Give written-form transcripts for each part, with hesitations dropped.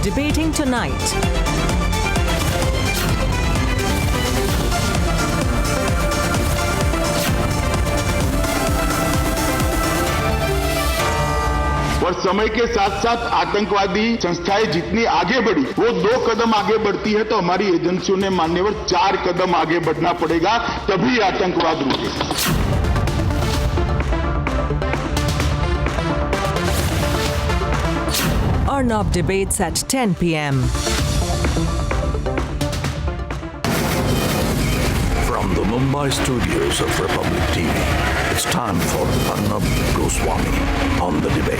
Debating tonight. और समय के साथ साथ आतंकवादी संस्थाएं जितनी आगे बढ़ी, वो 2 कदम आगे बढ़ती है तो हमारी एजेंसियों ने मान्यवर 4 कदम आगे बढ़ना पड़ेगा, तभी आतंकवाद रुकेगा। Arnab debates at 10 p.m. From the Mumbai studios of Republic TV, it's time for Arnab Goswami on the debate.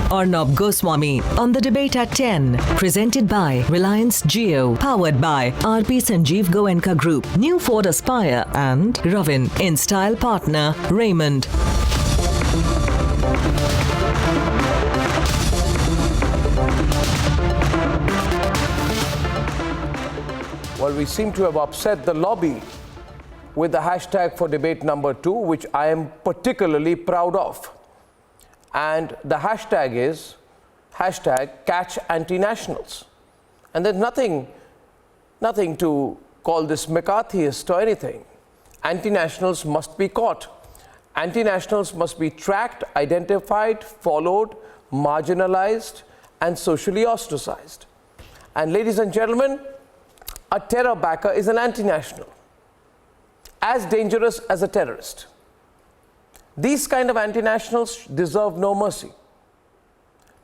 Arnab Goswami on the debate at 10. Presented by Reliance Jio. Powered by RP Sanjeev Goenka Group. New Ford Aspire and Ravin. In style partner Raymond. Well, we seem to have upset the lobby with the hashtag for debate number 2, which I am particularly proud of. And the hashtag is #CatchAnti-Nationals. And there's nothing to call this McCarthyist or anything. Anti-nationals must be caught. Anti-nationals must be tracked, identified, followed, marginalized, and socially ostracized. And ladies and gentlemen, a terror backer is an anti-national, as dangerous as a terrorist. These kind of anti-nationals deserve no mercy.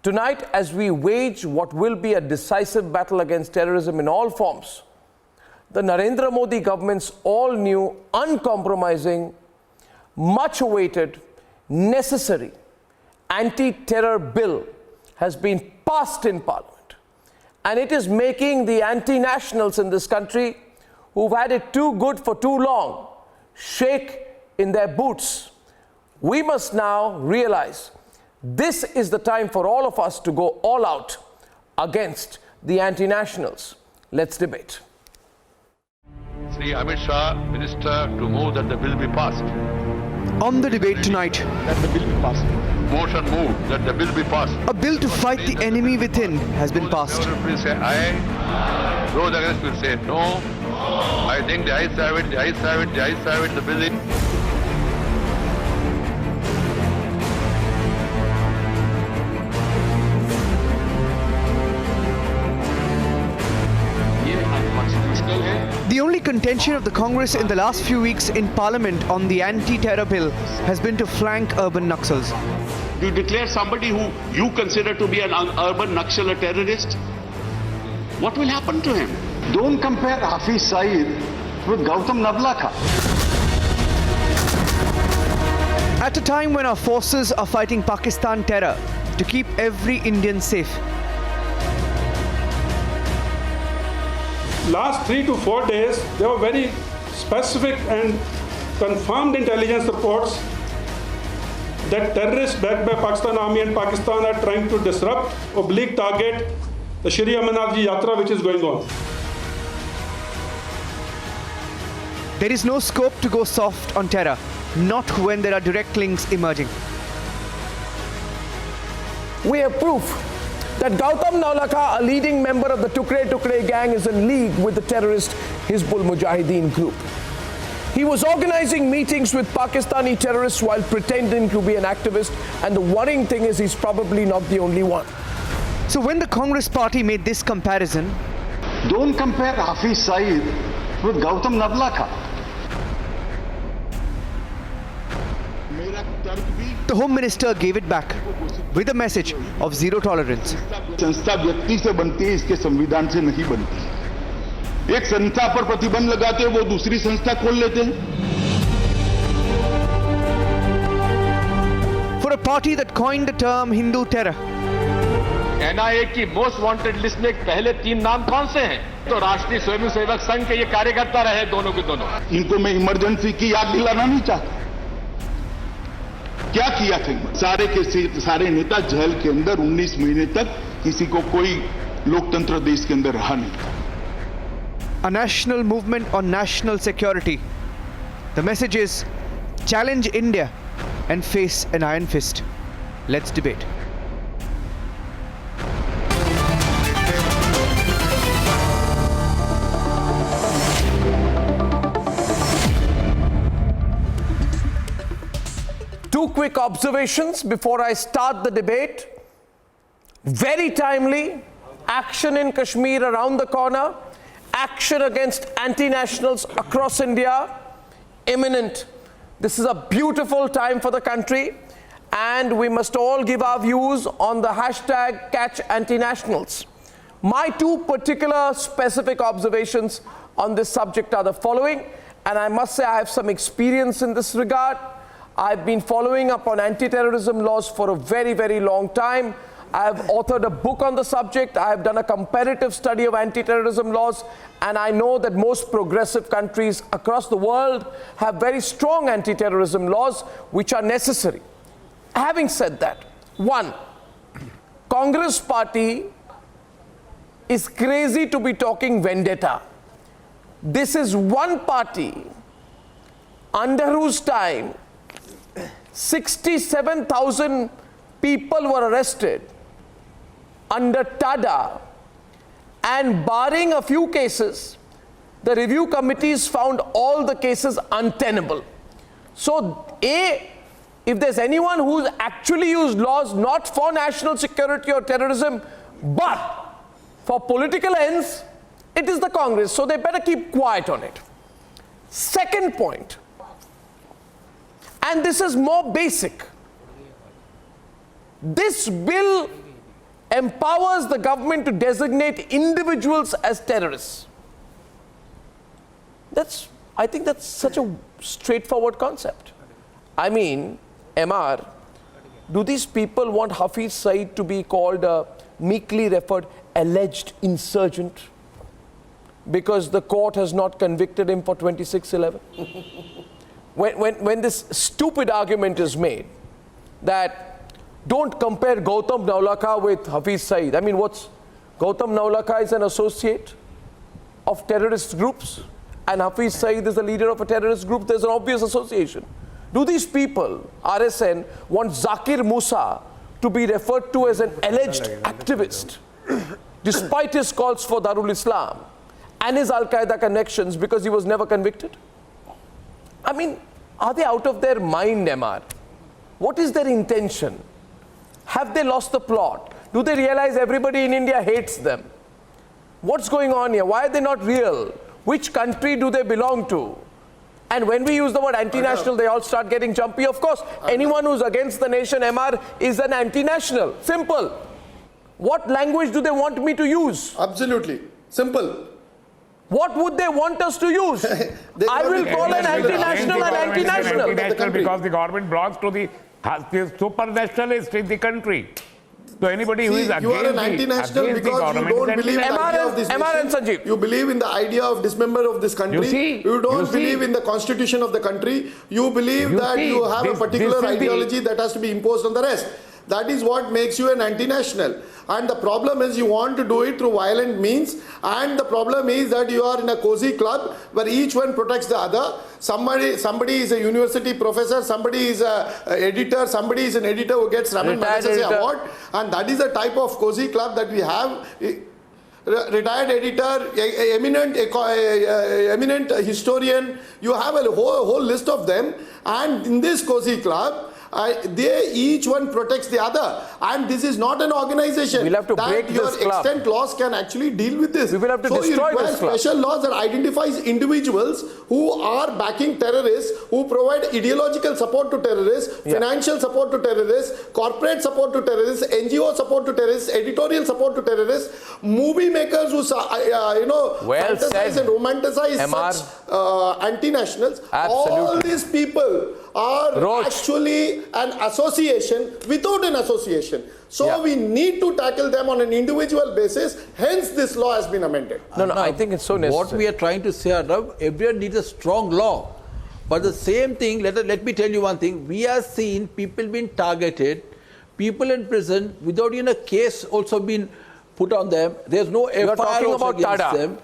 Tonight, as we wage what will be a decisive battle against terrorism in all forms, the Narendra Modi government's all-new, uncompromising, much-awaited, necessary anti-terror bill has been passed in Parliament. And it is making the anti-nationals in this country, who've had it too good for too long, shake in their boots. We must now realize this is the time for all of us to go all out against the anti-nationals. Let's debate. Sri Amit Shah, Minister, to move that the bill be passed. On the debate tonight, That the bill be passed. Motion moved that the bill be passed. a bill to fight the enemy within has been passed. Please say aye. Those against will say no. I think the ayes have it, the ayes have it, the ayes have it, the bill is... The only contention of the Congress in the last few weeks in Parliament on the anti-terror bill has been to flank urban Naxals. You declare somebody who you consider to be an urban Naxal a terrorist, what will happen to him? Don't compare Hafiz Saeed with Gautam Navlakha. At a time when our forces are fighting Pakistan terror to keep every Indian safe, last 3 to 4 days, there were very specific and confirmed intelligence reports that terrorists backed by Pakistan Army and Pakistan are trying to disrupt, target the Shri Amarnath Ji Yatra which is going on. there is no scope to go soft on terror, not when there are direct links emerging. We have proof that Gautam Navlakha, a leading member of the Tukre Tukre gang, is in league with the terrorist Hizbul Mujahideen group. He was organizing meetings with Pakistani terrorists while pretending to be an activist, and the worrying thing is he's probably not the only one. So when the Congress party made this comparison, Don't compare Hafiz Saeed with Gautam Navlakha. the Home Minister gave it back with a message of zero tolerance. संस्था व्यक्ति से बनती है, इसके संविधान से नहीं बनती। एक संस्था पर प्रतिबंध लगाते हैं, वो दूसरी संस्था खोल लेते हैं। For a party that coined the term Hindu terror, NIA की मोस्ट वांटेड लिस्ट में पहले 3 नाम कौन से हैं? तो राष्ट्रीय स्वयंसेवक संघ के ये कार्यकर्ता रहे दोनों के दोनों। इनको मैं इमरजेंसी की याद दिलाना नहीं चाहता। क्या किया था? सारे के सारे नेता जेल के अंदर 19 महीने तक, किसी को कोई लोकतंत्र देश के अंदर रहा नहीं। A national movement on national security. The message is challenge India and face an iron fist. Let's debate. Two quick observations before I start the debate. Very timely, action in Kashmir around the corner, action against anti-nationals across India, imminent. This is a beautiful time for the country, and we must all give our views on the hashtag #CatchAntiNationals. My two particular specific observations on this subject are the following, and I must say I have some experience in this regard. I've been following up on anti-terrorism laws for a very, very long time. I have authored a book on the subject. I have done a comparative study of anti-terrorism laws, and I know that most progressive countries across the world have very strong anti-terrorism laws which are necessary. Having said that, one, Congress party is crazy to be talking vendetta. This is one party under whose time 67,000 people were arrested under TADA, and barring a few cases, the review committees found all the cases untenable. So, if there's anyone who's actually used laws not for national security or terrorism, but for political ends, it is the Congress. So they better keep quiet on it. Second point, and this is more basic. This bill empowers the government to designate individuals as terrorists. I think that's such a straightforward concept. I mean, MR, do these people want Hafiz Saeed to be called a meekly referred alleged insurgent because the court has not convicted him for 2611? When this stupid argument is made that don't compare Gautam Naulaka with Hafiz Saeed. I mean, Gautam Naulaka is an associate of terrorist groups and Hafiz Saeed is the leader of a terrorist group. There's an obvious association. Do these people, RSN, want Zakir Musa to be referred to as an alleged activist despite his calls for Darul Islam and his Al-Qaeda connections because he was never convicted? I mean, are they out of their mind, MR? What is their intention? Have they lost the plot? Do they realize everybody in India hates them? What's going on here? Why are they not real? Which country do they belong to? And when we use the word anti-national, they all start getting jumpy. Of course, anyone who's against the nation, MR, is an anti-national. Simple. What language do they want me to use? Absolutely. Simple. What would they want us to use? I will call an anti-national an anti-national. Because the government belongs to the super nationalist in the country. So anybody who is against you are an anti-national because you don't believe in the idea of this nation. You believe in the idea of dismember of this country. You don't believe in the constitution of the country. You believe that you have a particular ideology that has to be imposed on the rest. That is what makes you an anti-national. And the problem is you want to do it through violent means, and the problem is that you are in a cozy club where each one protects the other. Somebody is a university professor, somebody is an editor, somebody is an editor who gets Raman Magsaysay award, and that is the type of cozy club that we have. Retired editor, eminent historian, you have a whole list of them, and in this cozy club, each one protects the other, and this is not an organization. We'll have to break this club. Your extent laws can actually deal with this. We will have to destroy this club. Special laws that identifies individuals who are backing terrorists, who provide ideological support to terrorists, financial support to terrorists, corporate support to terrorists, NGO support to terrorists, editorial support to terrorists, movie makers who fantasize and romanticize such anti-nationals. All these people are actually an association without an association. So we need to tackle them on an individual basis. Hence, this law has been amended. No, I think it's so necessary. What we are trying to say, Arnab, everyone needs a strong law. But the same thing, let me tell you one thing. We have seen people being targeted, people in prison without even a case also been put on them. There's no FIR also against them.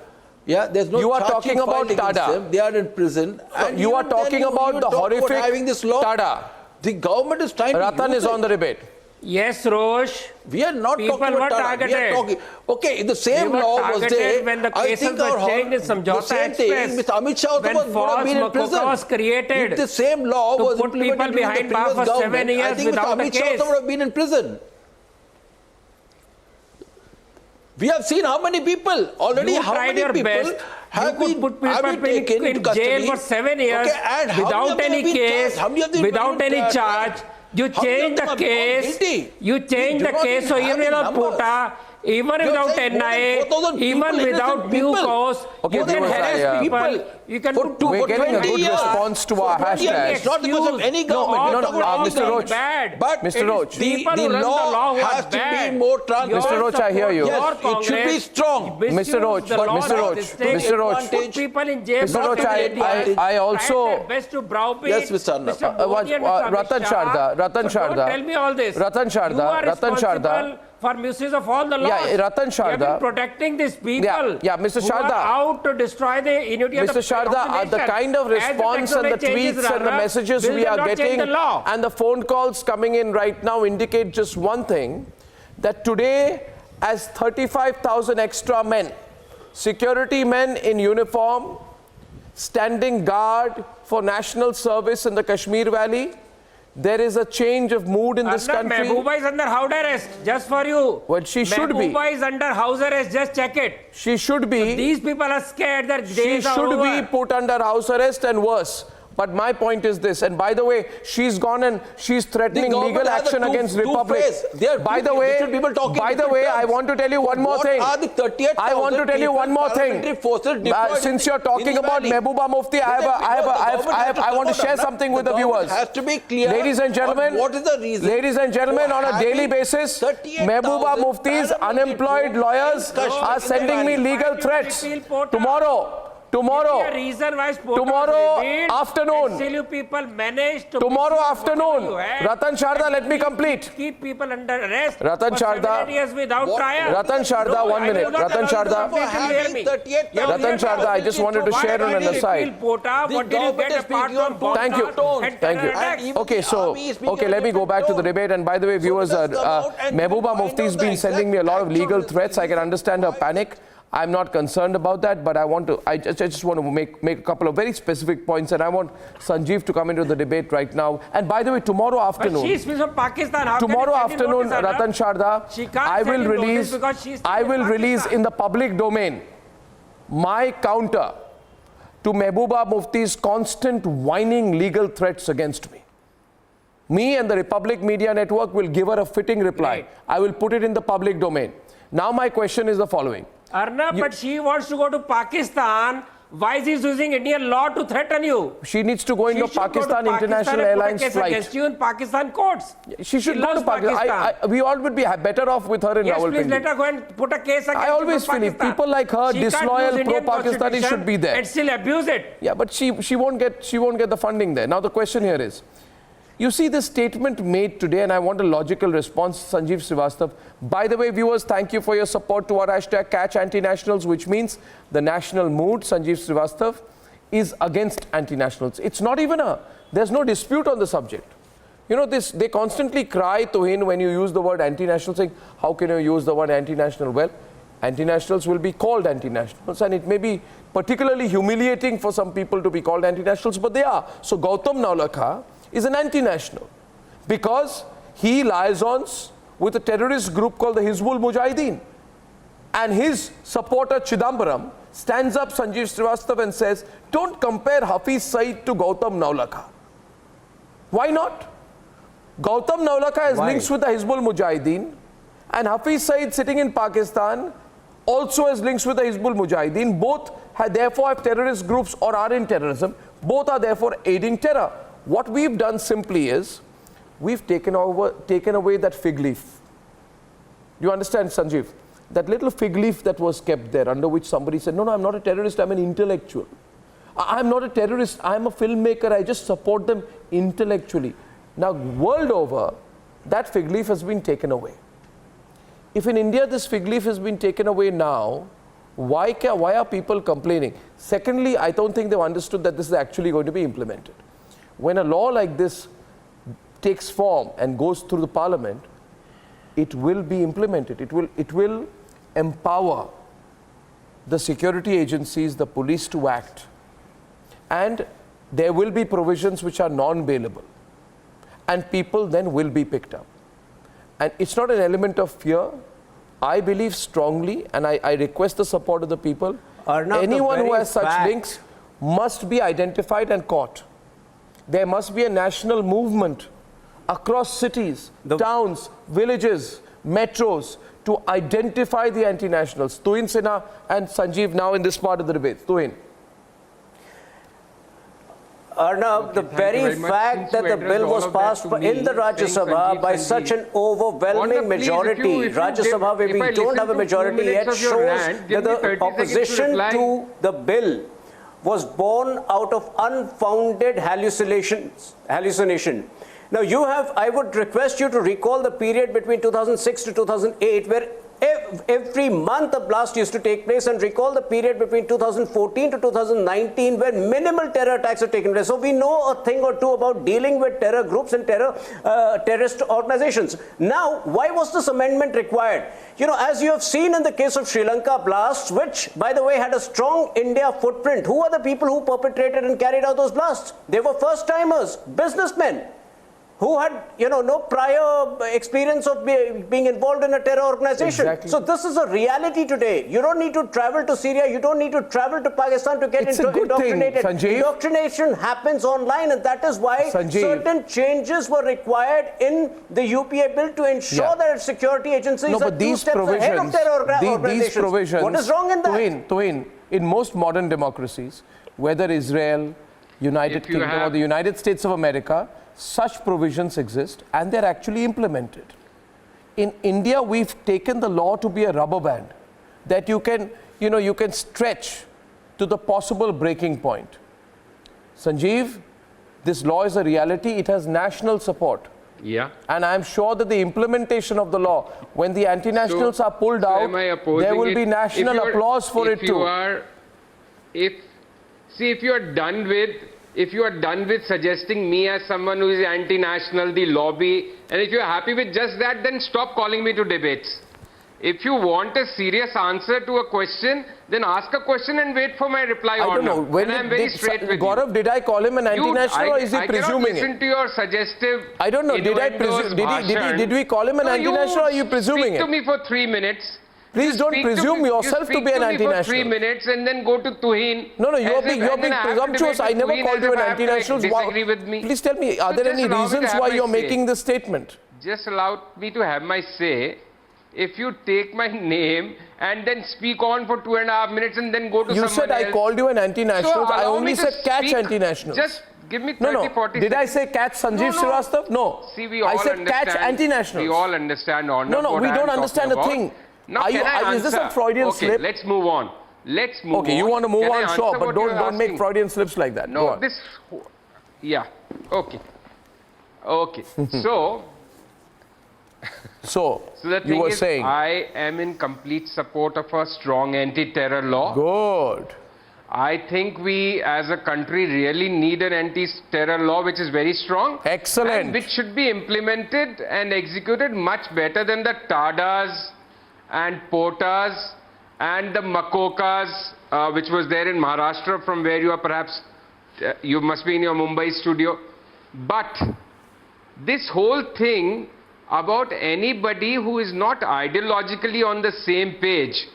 Yeah, there's no. You are talking about Tada. They are in prison. And you are talking about the horrific having this law. Tada. The government is trying Ratan to is on the debate. Yes, Rosh. We are not People talking about were Tada. targeted. We are talking. Okay, the same law was there. When the cases were changed in Samjhauta Express. Mr. Amit Shah when would have been in prison. was created. If the same law to was put people implemented behind bars for 7 years I think without Mr. a Amit Shah case. would have been in prison. We have seen how many people already. You how tried many your people best. have you could put people in jail for 7 years without any case, without any charge. You change the case. You change the case. So even without Pota, even without NIA, even without due cause, you can harass people. You can put We're getting a good response to our hashtag. It's not because of any government. Mr. Roach. But Mr. Roach. The law has to be more transparent. Mr. Roach, I hear you. Yes, it should be strong. Mr. Roach, Mr. Roach, put people in jail. Mr. Roach, I also. Best to browbeat. Yes, Mr. Arnab. Ratan Sharda. Don't tell me all this. Ratan Sharda. For misuse of all the laws. Yeah, Ratan Sharda. You have been protecting these people. Yeah, Mr. Who Sharda. are out to destroy the unity of the Mr. Sharda, the kind of response and the tweets and the messages we are getting and the phone calls coming in right now indicate just one thing, that today, as 35,000 extra men, security men in uniform, standing guard for national service in the Kashmir Valley, there is a change of mood in this country. Mehbooba is under house arrest, just for you. Well, she should be. Mehbooba is under house arrest, just check it. She should be. So these people are scared that she should be put under house arrest and worse. But my point is this, and by the way, she's gone and she's threatening legal action against Republic. By the way, I want to tell you one more thing. I want to tell you one more thing. Since you're talking about Mehbooba Mufti, I want to share something with the viewers. Has to be clear. Ladies and gentlemen, what is the reason? Ladies and gentlemen, on a daily basis, Mehbooba Mufti's unemployed lauyers are sending me legal threats. Tomorrow afternoon. People managed to tomorrow afternoon. Ratan Sharda, let me complete. Keep people under arrest. Ratan Sharda. 7 years without trial. Ratan Sharda, 1 minute. Ratan Sharda. Ratan Sharda, I just wanted to share on an aside. What did you get apart from Thank you. Okay, let me go back to the debate. And by the way, viewers, Mehbooba Mufti has been sending me a lot of legal threats. I can understand her panic. I'm not concerned about that, but I just want to make a couple of very specific points, and I want Sanjeev to come into the debate right now. And by the way, tomorrow afternoon, she's from Pakistan. How tomorrow afternoon, Ratan Sharda, I will release in the public domain my counter to Mehbooba Mufti's constant whining legal threats against me. Me and the Republic Media Network will give her a fitting reply. Right. I will put it in the public domain. Now my question is the following. Arnab, but she wants to go to Pakistan. Why is he using Indian law to threaten you? She needs to go into Pakistan International Airlines flight. Against you in Pakistan courts. She should go to Pakistan. We all would be better off with her in Rawalpindi. Yes, please let her go and put a case against I always feel if people like her, disloyal pro-Pakistani, should be there. And still abuse it. Yeah, but she won't get the funding there. Now the question here is, you see this statement made today, and I want a logical response, Sanjeev Srivastava. By the way, viewers, thank you for your support to our hashtag Catch Anti-Nationals, which means the national mood, Sanjeev Srivastava, is against anti-nationals. It's not even there's no dispute on the subject. You know, they constantly cry, Tohin, when you use the word anti-national, saying, how can you use the word anti-national? Well, anti-nationals will be called anti-nationals, and it may be particularly humiliating for some people to be called anti-nationals, but they are. So Gautam Naulakha is an anti-national because he liaisons with a terrorist group called the Hizbul Mujahideen. And his supporter Chidambaram stands up, Sanjeev Srivastava, and says, don't compare Hafiz Saeed to Gautam Naulakha. Why not? Gautam Naulakha has links with the Hizbul Mujahideen, and Hafiz Saeed sitting in Pakistan also has links with the Hizbul Mujahideen. Both therefore have terrorist groups or are in terrorism. Both are therefore aiding terror. What we've done simply is, we've taken away that fig leaf. Do you understand, Sanjeev? That little fig leaf that was kept there, under which somebody said, no, I'm not a terrorist, I'm an intellectual. I'm not a terrorist, I'm a filmmaker, I just support them intellectually. Now, world over, that fig leaf has been taken away. If in India this fig leaf has been taken away now, why are people complaining? Secondly, I don't think they've understood that this is actually going to be implemented. When a law like this takes form and goes through the parliament, it will be implemented. It will empower the security agencies, the police to act. And there will be provisions which are non-bailable. And people then will be picked up. And it's not an element of fear. I believe strongly, and I request the support of the people. Arnab, anyone who has such links must be identified and caught. There must be a national movement across cities, towns, villages, metros to identify the anti-nationals. Tuhin Sinha and Sanjeev now in this part of the debate. Tuhin. Arnab, the very fact that the bill was passed in the Rajya Sabha by such an overwhelming majority, Rajya Sabha where we don't have a majority yet, shows that the opposition to the bill was born out of unfounded hallucination. Now I would request you to recall the period between 2006 to 2008 where every month a blast used to take place, and recall the period between 2014 to 2019 where minimal terror attacks have taken place. So we know a thing or two about dealing with terror groups and terrorist organizations. Now, why was this amendment required? You know, as you have seen in the case of Sri Lanka blasts, which, by the way, had a strong India footprint, who are the people who perpetrated and carried out those blasts? They were first-timers, businessmen, who had, no prior experience of being involved in a terror organization. Exactly. So this is a reality today. You don't need to travel to Syria. You don't need to travel to Pakistan to get indoctrinated. Indoctrination happens online, and that is why certain changes were required in the UPA bill to ensure that security agencies are two steps ahead of terror organizations. These provisions, what is wrong in that? Tuhin, in most modern democracies, whether Israel, United Kingdom or the United States of America, such provisions exist and they're actually implemented. In India, we've taken the law to be a rubber band that you can stretch to the possible breaking point. Sanjeev, this law is a reality. It has national support. Yeah. And I'm sure that the implementation of the law, when the anti-nationals are pulled out, there will be national applause for it too. If you are done with suggesting me as someone who is anti-national, the lobby, and if you are happy with just that, then stop calling me to debates. If you want a serious answer to a question, then ask a question and wait for my reply. I don't know. And I'm very straight with Gaurav, did I call him an anti-national or is he presuming it? I cannot listen to your suggestive. I don't know. Did we call him an anti-national or are you presuming it? Speak to me for 3 minutes. Please don't presume yourself to be an anti-national. For 3 minutes and then go to Tuhin. No, you're being presumptuous. I never called you an anti-national. Disagree with me. Please tell me, are there any reasons why you're making this statement? Just allow me to have my say. If you take my name and then speak on for 2.5 minutes and then go to someone else. You said I called you an anti-national. I only said catch anti-nationals. Just give me 30, 40 Did I say catch Sanjeev Srivastava? No. See, we all said catch anti-nationals. We all understand. No, we don't understand a thing. Now, is this a Freudian slip? Okay, let's move on. Okay, you want to move on, sure, but don't make Freudian slips like that. No, yeah, okay. So the thing is, saying I am in complete support of a strong anti-terror law. Good. I think we as a country really need an anti-terror law which is very strong. Excellent. And which should be implemented and executed much better than the TADAs and POTAs and the Makokas, which was there in Maharashtra, from where you are perhaps, you must be in your Mumbai studio. But this whole thing about anybody who is not ideologically on the same page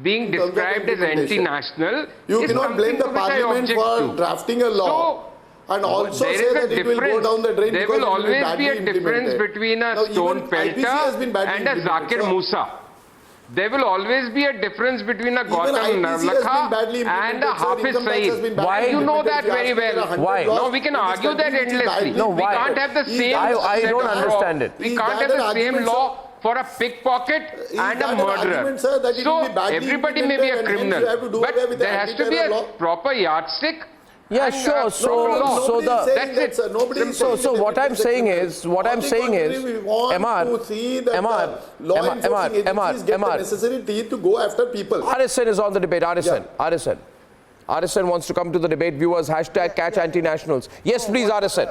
being described as anti-national, you cannot blame the parliament for drafting a law. And also say that it will go down the drain because it will be badly implemented. There will always be a difference between a stone pelter and a Zakir Musa. There will always be a difference between a Gautam Navlakha and a Hafiz Saeed. Why? You know that very well. Why? No, we can argue that endlessly. No, why? We can't have the same I don't understand it. We can't have the same law for a pickpocket and a murderer. Argument, sir, that it so will be badly everybody may be a implemented and criminal, hence you have to do away but with the there has to be anti-terror a law. proper yardstick. Yeah, and, sure. So what I'm saying is, Emad, to see that the law enforcing agencies get the necessary teeth to go after people. Arison is on the debate. Arison wants to come to the debate. Viewers, hashtag catch anti-nationals. Yes, please, Arison.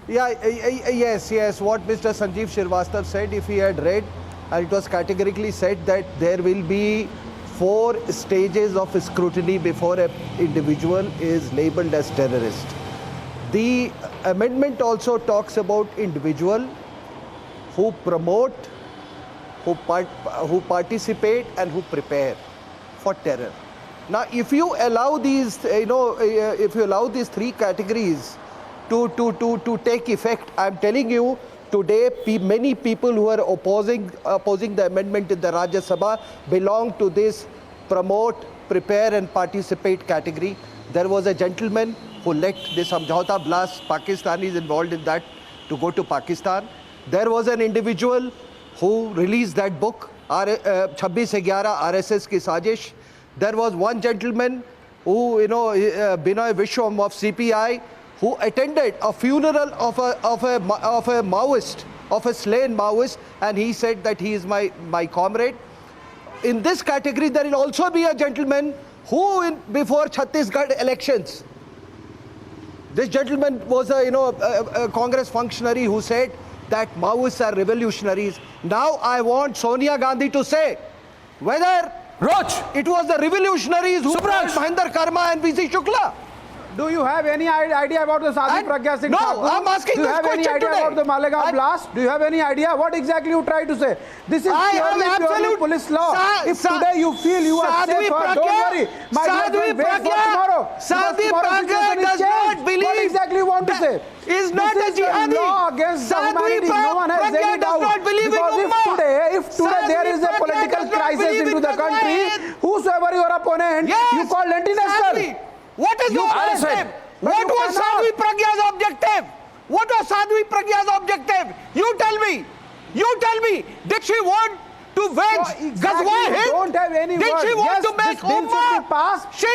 Yes. What Mr. Sanjeev Srivastava said, if he had read, and it was categorically said that there will be 4 stages of scrutiny before an individual is labelled as terrorist. The amendment also talks about individual who promote, who participate and who prepare for terror. Now, if you allow these, if you allow these 3 categories to take effect, I'm telling you, today, many people who are opposing the amendment in the Rajya Sabha belong to this promote, prepare and participate category. There was a gentleman who let the Samjhauta blast, Pakistanis involved in that, to go to Pakistan. There was an individual who released that book, 26/11 RSS ki sajish. There was one gentleman who, Binoy Vishwam of CPI, who attended a funeral of a Maoist, of a slain Maoist, and he said that he is my comrade. In this category, there will also be a gentleman who, before Chhattisgarh elections, this gentleman was a Congress functionary who said that Maoists are revolutionaries. Now I want Sonia Gandhi to say whether it was the revolutionaries who brought Mahendra Karma and VC Shukla. Do you have any idea about the Sadhu Pragya Singh? No, I'm asking this question today. Do you have any idea about the Malegaon blast? Do you have any idea what exactly you try to say? This is purely police law. If today you feel you are safer, don't worry. Sadhu Pragya does not believe. What exactly you want to say? Is not a jihadi. Law against humanity. No one has any doubt. Because if today there is a political crisis into the country, whosoever your opponent, you call anti-national. What is your objective? What was Sadhvi Pragya's objective? What was Sadhvi Pragya's objective? You tell me. Did she want to wage Ghazwa hit? Don't have any Did she want to make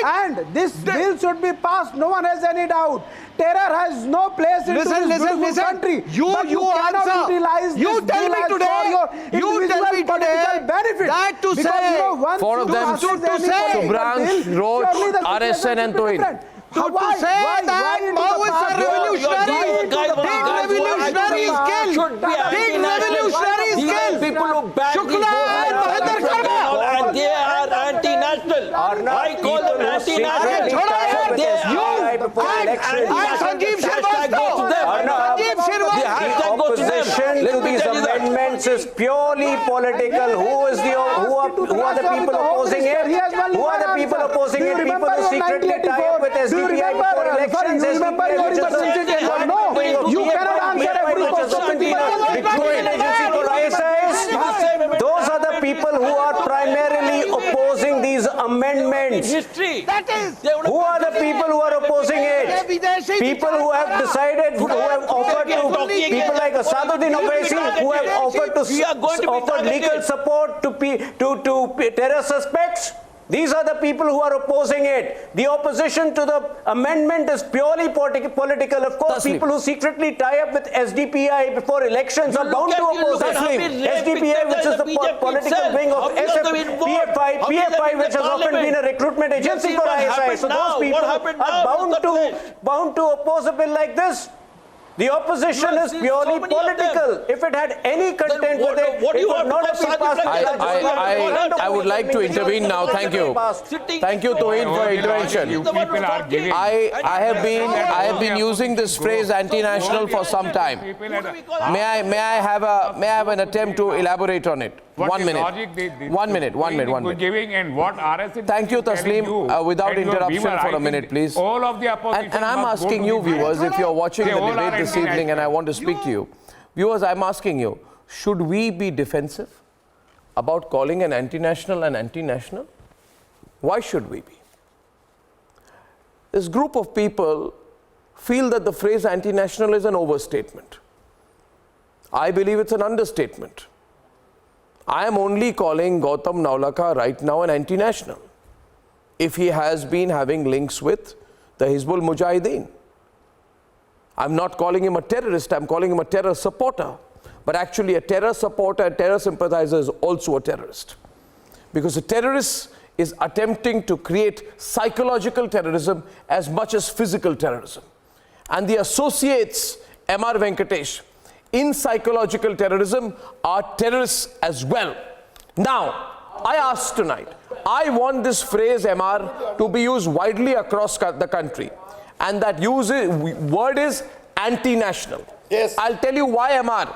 and this bill should be passed. No one has any doubt. Terror has no place in this beautiful country. You answer. You tell me today benefit. That to say, 4 of them, Subransh, Roach, RSN and Toin. To say that Maoists are revolutionary. Big revolutionaries killed. Shukla and Mahendra Karma. And they are anti-national. I call them anti-national. And Sanjeev Srivastava. The opposition to these amendments is purely political. Who are the people opposing it? Who are the people opposing it? People who secretly tie up with SDPI before elections. SDPI, which is you cannot answer every recruitment agency for ISIs. Those are the people who are primarily opposing these amendments. Who are the people who are opposing it? People who have decided, who have offered to people like Asaduddin Owaisi, who have offered legal support to terror suspects. These are the people who are opposing it. The opposition to the amendment is purely political. Of course, people who secretly tie up with SDPI before elections are bound to oppose it. SDPI, which is the political wing of PFI, which has often been a recruitment agency for ISI. So those people are bound to oppose a bill like this. The opposition is purely political. If it had any content with it, it would not have been passed. I would like to intervene now. Thank you. Thank you, Toin, for intervention. I have been using this phrase anti-national for some time. May I have an attempt to elaborate on it? One minute. Giving and what RSS. Thank you, Taslim. Without interruption for a minute, please. All of the opposition. And I'm asking you, viewers, if you're watching the debate this evening, and I want to speak to you. Viewers, I'm asking you, should we be defensive about calling an anti-national an anti-national? Why should we be? This group of people feel that the phrase anti-national is an overstatement. I believe it's an understatement. I am only calling Gautam Naulaka right now an anti-national if he has been having links with the Hizbul Mujahideen. I'm not calling him a terrorist, I'm calling him a terror supporter. But actually a terror supporter, a terror sympathizer is also a terrorist. Because a terrorist is attempting to create psychological terrorism as much as physical terrorism. And the associates, M.R. Venkatesh, in psychological terrorism are terrorists as well. Now, I ask tonight, I want this phrase MR to be used widely across the country. And that word is anti-national. Yes. I'll tell you why MR.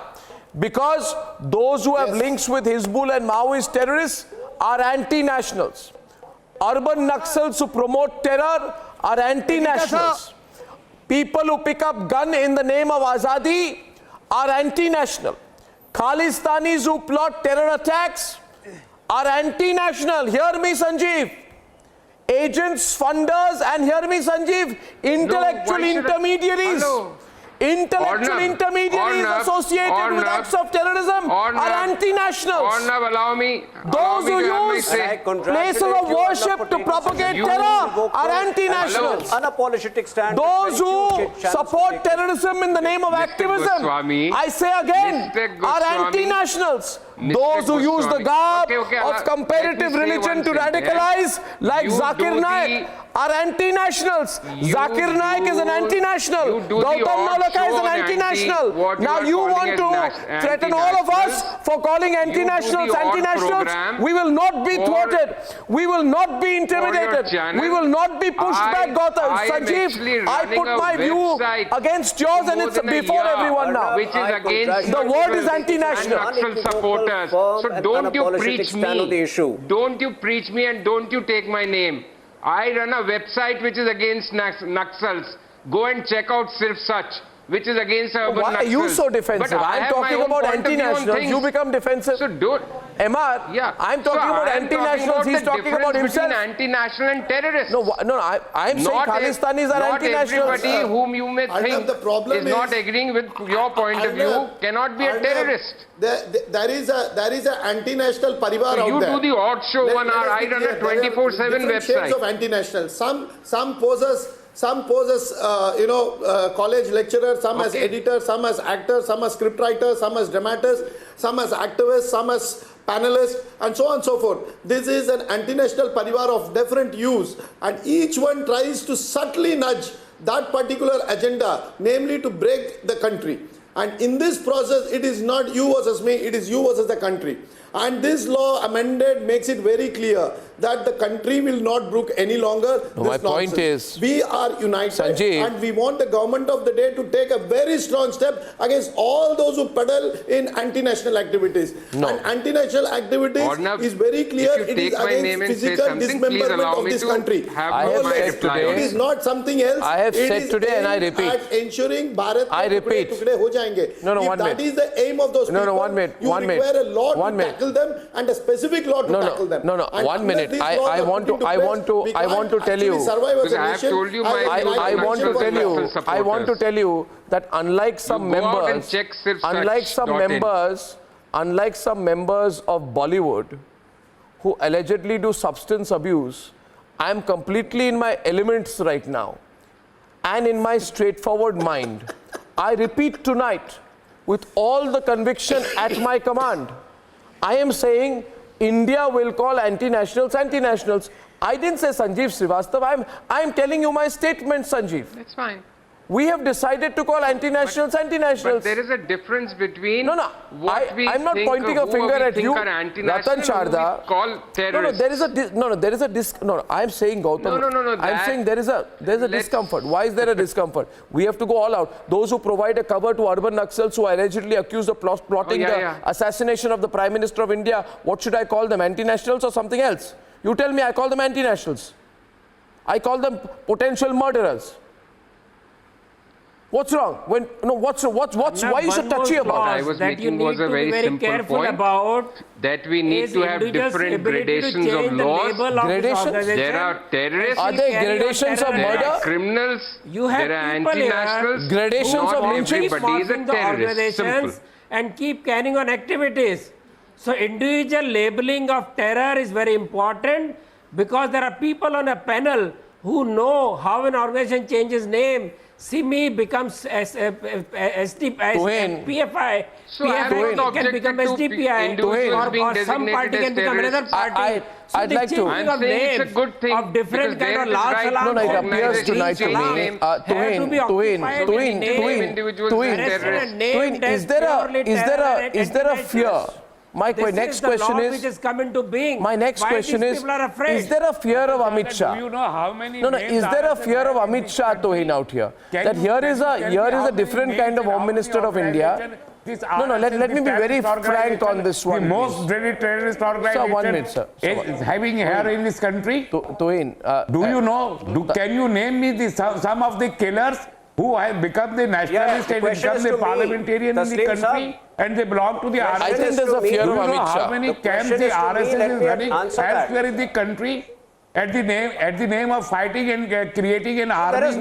Because those who have links with Hizbul and Maoist terrorists are anti-nationals. Urban Naxals who promote terror are anti-nationals. People who pick up gun in the name of Azadi are anti-national. Khalistanis who plot terror attacks are anti-national. Hear me, Sanjeev. Agents, funders, and hear me, Sanjeev, intellectual intermediaries. Intellectual intermediaries associated with acts of terrorism are anti-nationals. Arnab, allow me. Those who use places of worship to propagate terror are anti-nationals. Unapologetic stand. Those who support terrorism in the name of activism, I say again, are anti-nationals. Those who use the garb of comparative religion to radicalize, like Zakir Naik, are anti-nationals. Zakir Naik is an anti-national. Gautam Naulaka is an anti-national. Now you want to threaten all of us for calling anti-nationals anti-nationals. We will not be thwarted. We will not be intimidated. We will not be pushed back, Gautam. Sanjeev, I put my view against yours and it's before everyone now. Which is against the word is anti-national. So don't you preach me. Don't you preach me and don't you take my name. I run a website which is against Naxals. Go and check out Sirf Sach, which is against urban Naxals. Why are you so defensive? I'm talking about anti-nationals. You become defensive. So don't. MR, yeah. I'm talking about anti-nationals. He's talking about himself. Anti-national and terrorists. No, I'm saying Khalistanis are anti-nationals. Not everybody whom you may think is not agreeing with your point of view cannot be a terrorist. There is an anti-national parivar out there. You do the odd show 1 hour. I run a 24/7 website. Shades of anti-national. Some poses, college lecturers, some as editors, some as actors, some as scriptwriters, some as dramaturs, some as activists, some as panelists, and so on and so forth. This is an anti-national parivar of different hues, and each one tries to subtly nudge that particular agenda, namely to break the country. And in this process, it is not you versus me, it is you versus the country. And this law amended makes it very clear that the country will not brook any longer. My point is, we are united, Sanjeev, and we want the government of the day to take a very strong step against all those who peddle in anti-national activities. No. And anti-national activities is very clear. It is against physical dismemberment of this country. It is not something else. I have said today, and I repeat, at ensuring Bharat I repeat. If that is the aim of those people, you require a law to tackle them and a specific law to tackle them. No, 1 minute. I want to tell you. I want to tell you that unlike some members of Bollywood who allegedly do substance abuse, I am completely in my elements right now and in my straightforward mind. I repeat tonight with all the conviction at my command. I am saying India will call anti-nationals anti-nationals. I didn't say Sanjeev Srivastava. I'm telling you my statement, Sanjeev. That's fine. We have decided to call anti-nationals anti-nationals. But there is a difference between I'm not pointing a finger at you, Ratan Sharda. Call terrorists. I'm saying Gautam. I'm saying there is a discomfort. Why is there a discomfort? We have to go all out. Those who provide a cover to urban Naxals who are allegedly accused of plotting the assassination of the Prime Minister of India, what should I call them? Anti-nationals or something else? You tell me. I call them anti-nationals. I call them potential murderers. What's wrong? Why are you so touchy about it? I was making was a very simple point that we need to have different gradations of laws. Gradations? There are terrorists. Are there gradations of murder? There are criminals. There are anti-nationals. Gradations of lynching? Everybody is a terrorist. Simple. and keep carrying on activities. So individual labeling of terror is very important, because there are people on a panel who know how an organization changes name. SIMI becomes PFI. So PFI can become SDPI, or some party can become another party. I'd like to. I'm saying it's a good thing of different kind of laws. No, it appears tonight to me. Is there a fear? My next question is, which has come into being. My next question is there a fear of Amit Shah? Do you know how many? No, is there a fear of Amit Shah, Tohin, out here? That here is a different kind of Home Minister of India. No, let me be very frank on this one. The most dreaded terrorist organization. Sir, 1 minute, sir. Is having here in this country. Tohin, do you know? Can you name me some of the killers who have become the nationalists and become the parliamentarian in the country, and they belong to the RSS? I think there's a fear of Amit Shah. How many camps the RSS is running elsewhere in the country at the name of fighting and creating an army,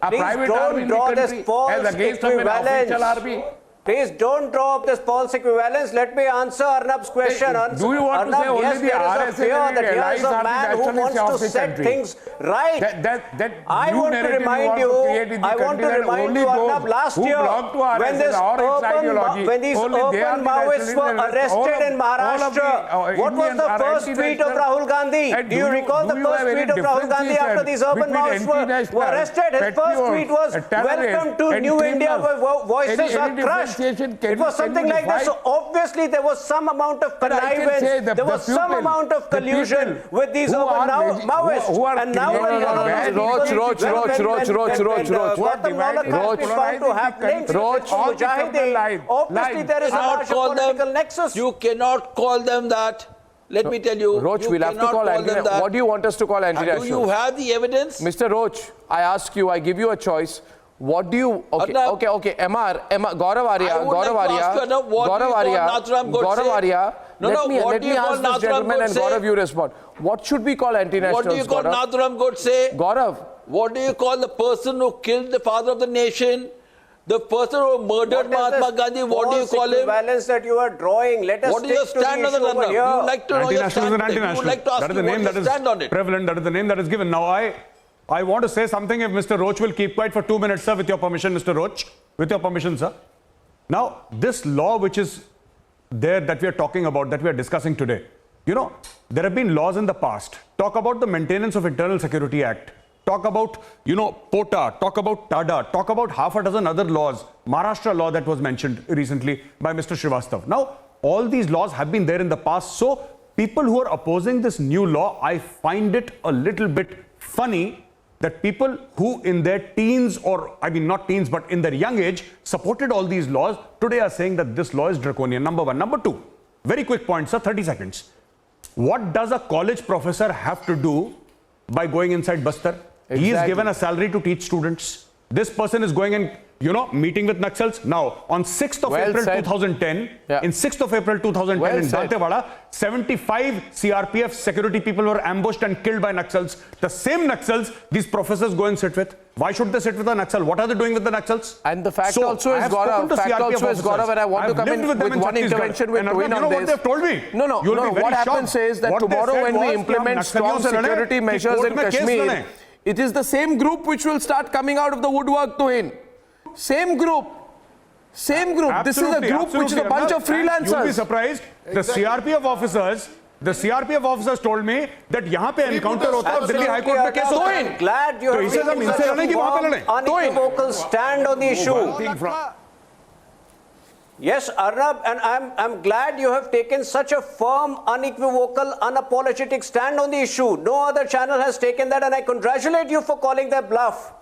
a private army in the country as against an official army? Please don't draw up this false equivalence. Let me answer Arnab's question. Do you want to say only the RSS that here is a man who wants to set things right? I want to remind you, Arnab, last year, when these urban Maoists were arrested in Maharashtra, what was the first tweet of Rahul Gandhi? Do you recall the first tweet of Rahul Gandhi after these urban Maoists were arrested? His first tweet was, "Welcome to New India, where voices are crushed." It was something like this. So obviously there was some amount of connivance, there was some amount of collusion with these urban Maoists. And now when obviously there is a large political nexus. You cannot call them that. Let me tell you. Roach, we'll have to call anti-national. What do you want us to call anti-national? Do you have the evidence? Mr. Roach, I ask you, I give you a choice. What do you... Okay. MR, Gaurav Arya. Let me ask this gentleman and Gaurav, you respond. What should we call anti-nationals, What do you call Nathuram Godse? Gaurav. What do you call the person who killed the father of the nation? The person who murdered Mahatma Gandhi, what do you call him? Equivalence that you are drawing. Let us what is your stand on the Arnab? You would like to know your stand on it. You would like to ask me what is stand on it. Prevalent, that is the name that is given. Now I want to say something, if Mr. Roach will keep quiet for 2 minutes, sir, with your permission, Mr. Roach. With your permission, sir. Now, this law which is there that we are talking about, that we are discussing today, you know, there have been laws in the past. Talk about the Maintenance of Internal Security Act. Talk about, you know, POTA. Talk about TADA. Talk about half a dozen other laws. Maharashtra law that was mentioned recently by Mr. Srivastav. Now, all these laws have been there in the past. So, people who are opposing this new law, I find it a little bit funny that people who in their teens, or I mean not teens, but in their young age, supported all these laws, today are saying that this law is draconian. Number one. Number two, very quick point, sir, 30 seconds. What does a college professor have to do by going inside Bastar? Exactly. He is given a salary to teach students. This person is going and, you know, meeting with Naxals. Now, on 6th of April 2010, in 6th of April 2010 in Dantewada, 75 CRPF security people were ambushed and killed by Naxals. The same Naxals these professors go and sit with. Why should they sit with a Naxal? What are they doing with the Naxals? And the fact also is, Gaurav, and I want to come in with one intervention with Tohin on this. You know what they've told me? No. What happens is that tomorrow when we implement strong security measures in Kashmir, it is the same group which will start coming out of the woodwork, Tohin. Same group. Absolutely, this is a group which is a bunch of freelancers. You'll be surprised. Exactly. The CRPF officers told me that यहाँ पे encounter होता है, Delhi High Court में case होता है. Glad you have taken such a unequivocal stand on the issue. Yes, Arnab, and I'm glad you have taken such a firm, unequivocal, unapologetic stand on the issue. No other channel has taken that, and I congratulate you for calling that bluff.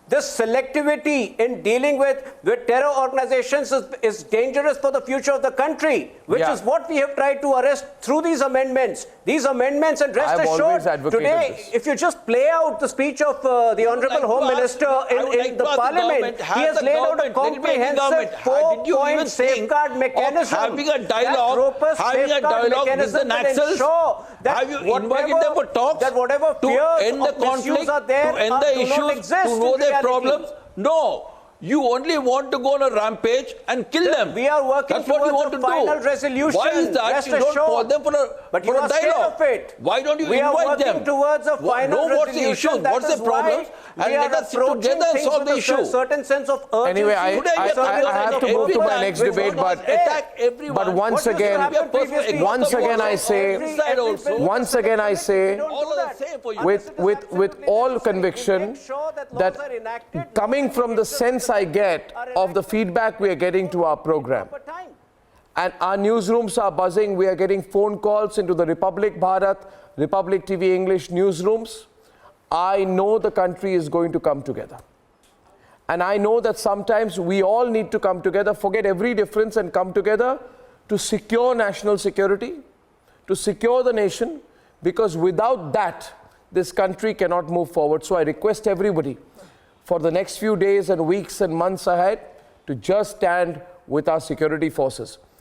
This selectivity in dealing with terror organizations is dangerous for the future of the country, which is what we have tried to arrest through these amendments. These amendments, and rest assured, today, if you just play out the speech of the Honorable Home Minister in the Parliament, he has laid out a comprehensive 4-point safeguard mechanism. Having a dialogue with the Naxals, have you invited them for talks to end the conflict, to end the issues, to know their problems? No. You only want to go on a rampage and kill them. We are working That's what you want towards to a final do. resolution. Why is that? Rest You don't call assured. them for But a you are scared dialogue. of it. Why don't you We are invite working them? towards a final What's the resolution. issue? That What's is the problem? why And we are let us sit approaching together and things solve with the a issue. certain sense of urgency. Anyway, I have to move to my next debate, but once again I say, with all conviction, that coming from the sense I get of the feedback we are getting to our program, and our newsrooms are buzzing, we are getting phone calls into the Republic Bharat, Republic TV English newsrooms, I know the country is going to come together. And I know that sometimes we all need to come together, forget every difference and come together to secure national security, to secure the nation, because without that, this country cannot move forward. So I request everybody for the next few days and weeks and months ahead to just stand with our security forces.